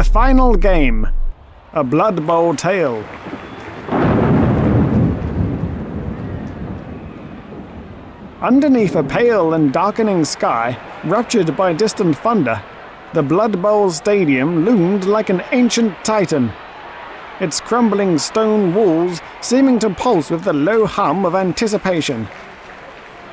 The final game. A Blood Bowl tale. Underneath a pale and darkening sky, ruptured by distant thunder, the Blood Bowl Stadium loomed like an ancient titan. Its crumbling stone walls seeming to pulse with the low hum of anticipation.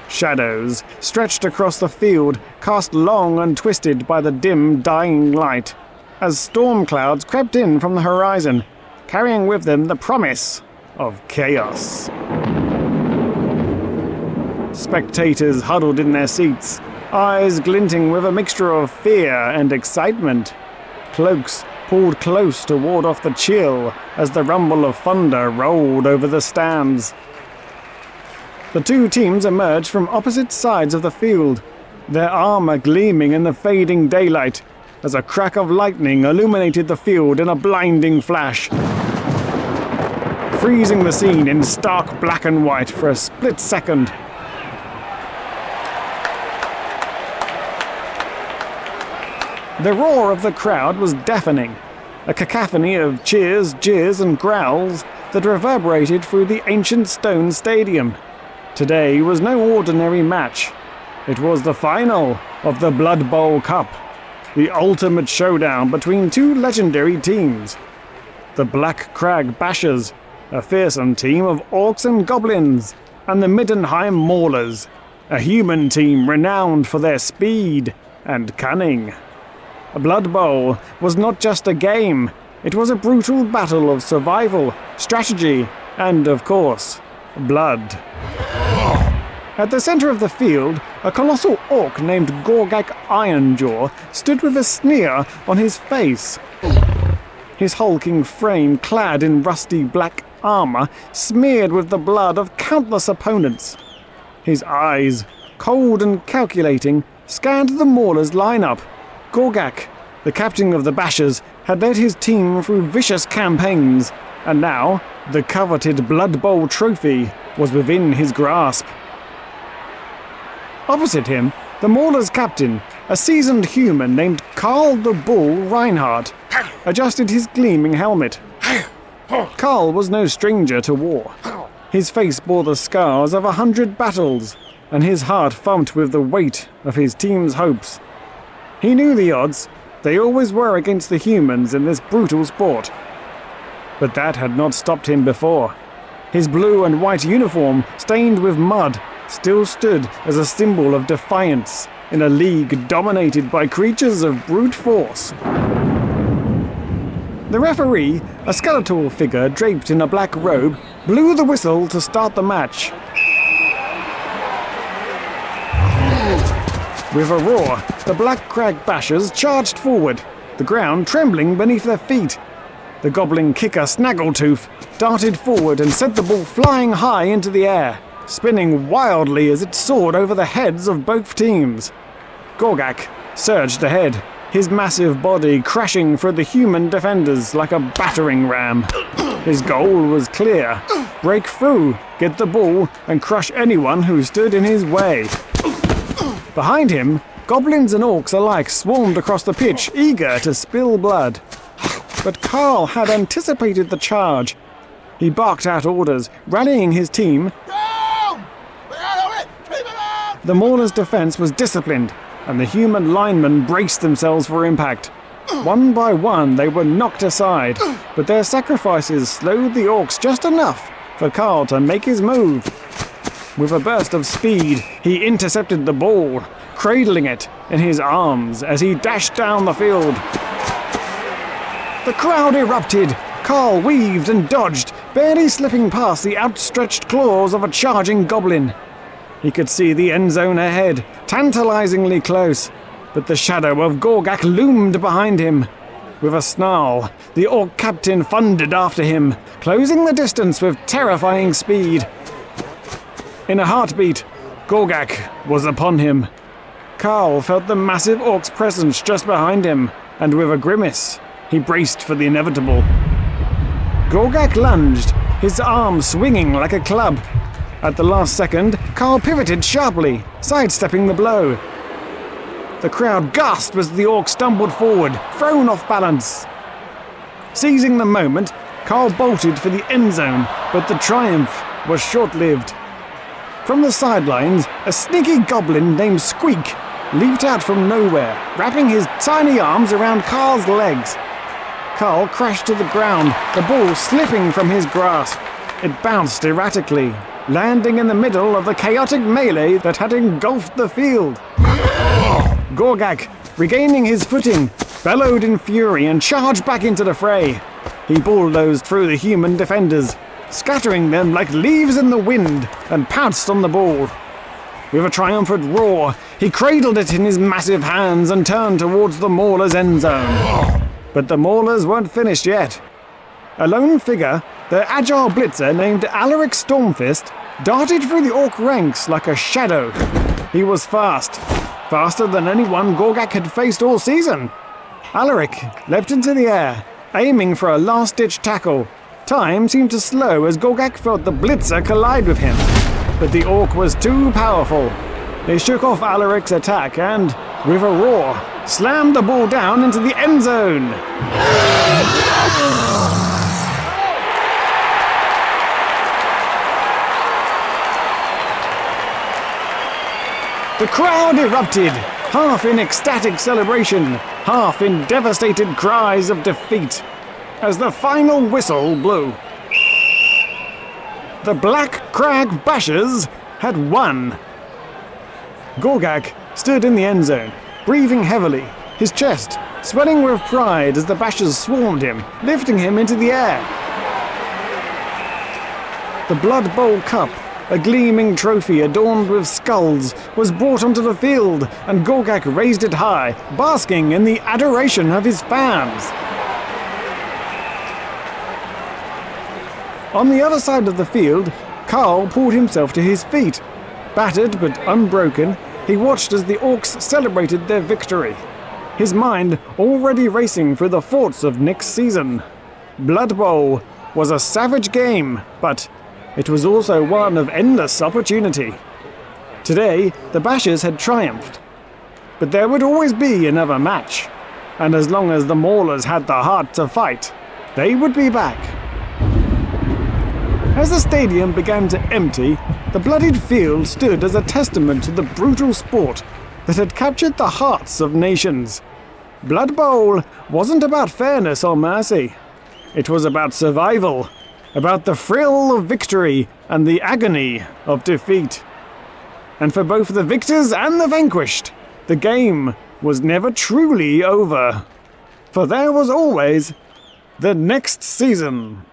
Shadows stretched across the field, cast long and twisted by the dim, dying light, as storm clouds crept in from the horizon, carrying with them the promise of chaos. Spectators huddled in their seats, eyes glinting with a mixture of fear and excitement. Cloaks pulled close to ward off the chill as the rumble of thunder rolled over the stands. The two teams emerged from opposite sides of the field, their armor gleaming in the fading daylight as a crack of lightning illuminated the field in a blinding flash, freezing the scene in stark black and white for a split second. The roar of the crowd was deafening, a cacophony of cheers, jeers, and growls that reverberated through the ancient stone stadium. Today was no ordinary match. It was the final of the Blood Bowl Cup, the ultimate showdown between two legendary teams. The Black Crag Bashers, a fearsome team of orcs and goblins, and the Middenheim Maulers, a human team renowned for their speed and cunning. A Blood Bowl was not just a game, it was a brutal battle of survival, strategy, and, of course, blood. At the center of the field, a colossal orc named Gorgak Ironjaw stood with a sneer on his face. His hulking frame clad in rusty black armor, smeared with the blood of countless opponents. His eyes, cold and calculating, scanned the Maulers' lineup. Gorgak, the captain of the Bashers, had led his team through vicious campaigns, and now the coveted Blood Bowl trophy was within his grasp. Opposite him, the Maulers' captain, a seasoned human named Karl the Bull Reinhardt, adjusted his gleaming helmet. Karl was no stranger to war. His face bore the scars of 100 battles, and his heart thumped with the weight of his team's hopes. He knew the odds. They always were against the humans in this brutal sport. But that had not stopped him before. His blue and white uniform, stained with mud, still stood as a symbol of defiance in a league dominated by creatures of brute force. The referee, a skeletal figure draped in a black robe, blew the whistle to start the match. With a roar, the Black Crag Bashers charged forward, the ground trembling beneath their feet. The goblin kicker Snaggletooth darted forward and sent the ball flying high into the air, spinning wildly as it soared over the heads of both teams. Gorgak surged ahead, his massive body crashing through the human defenders like a battering ram. His goal was clear: break through, get the ball, and crush anyone who stood in his way. Behind him, goblins and orcs alike swarmed across the pitch, eager to spill blood. But Karl had anticipated the charge. He barked out orders, rallying his team. The Maulers' defense was disciplined, and the human linemen braced themselves for impact. One by one, they were knocked aside, but their sacrifices slowed the orcs just enough for Karl to make his move. With a burst of speed, he intercepted the ball, cradling it in his arms as he dashed down the field. The crowd erupted. Karl weaved and dodged, barely slipping past the outstretched claws of a charging goblin. He could see the end zone ahead, tantalizingly close, but the shadow of Gorgak loomed behind him. With a snarl, the orc captain thundered after him, closing the distance with terrifying speed. In a heartbeat, Gorgak was upon him. Karl felt the massive orc's presence just behind him, and with a grimace, he braced for the inevitable. Gorgak lunged, his arm swinging like a club. At the last second, Karl pivoted sharply, sidestepping the blow. The crowd gasped as the orc stumbled forward, thrown off balance. Seizing the moment, Carl bolted for the end zone, but the triumph was short-lived. From the sidelines, a sneaky goblin named Squeak leaped out from nowhere, wrapping his tiny arms around Carl's legs. Carl crashed to the ground, the ball slipping from his grasp. It bounced erratically, landing in the middle of the chaotic melee that had engulfed the field. Gorgak, regaining his footing, bellowed in fury and charged back into the fray. He bulldozed through the human defenders, scattering them like leaves in the wind, and pounced on the ball. With a triumphant roar, he cradled it in his massive hands and turned towards the Maulers' end zone. But the Maulers weren't finished yet. A lone figure, the agile blitzer named Alaric Stormfist, darted through the Orc ranks like a shadow. He was fast, faster than anyone Gorgak had faced all season. Alaric leapt into the air, aiming for a last-ditch tackle. Time seemed to slow as Gorgak felt the blitzer collide with him. But the Orc was too powerful. They shook off Alaric's attack and, with a roar, slammed the ball down into the end zone. The crowd erupted, half in ecstatic celebration, half in devastated cries of defeat, as the final whistle blew. The Black Crag Bashers had won. Gorgak stood in the end zone, breathing heavily, his chest swelling with pride as the Bashers swarmed him, lifting him into the air. The Blood Bowl Cup, a gleaming trophy adorned with skulls, was brought onto the field, and Gorgak raised it high, basking in the adoration of his fans. On the other side of the field, Carl pulled himself to his feet. Battered but unbroken, he watched as the Orcs celebrated their victory, his mind already racing through the thoughts of next season. Blood Bowl was a savage game, but it was also one of endless opportunity. Today, the Bashers had triumphed, but there would always be another match, and as long as the Maulers had the heart to fight, they would be back. As the stadium began to empty, the bloodied field stood as a testament to the brutal sport that had captured the hearts of nations. Blood Bowl wasn't about fairness or mercy. It was about survival, about the thrill of victory and the agony of defeat. And for both the victors and the vanquished, the game was never truly over. For there was always the next season.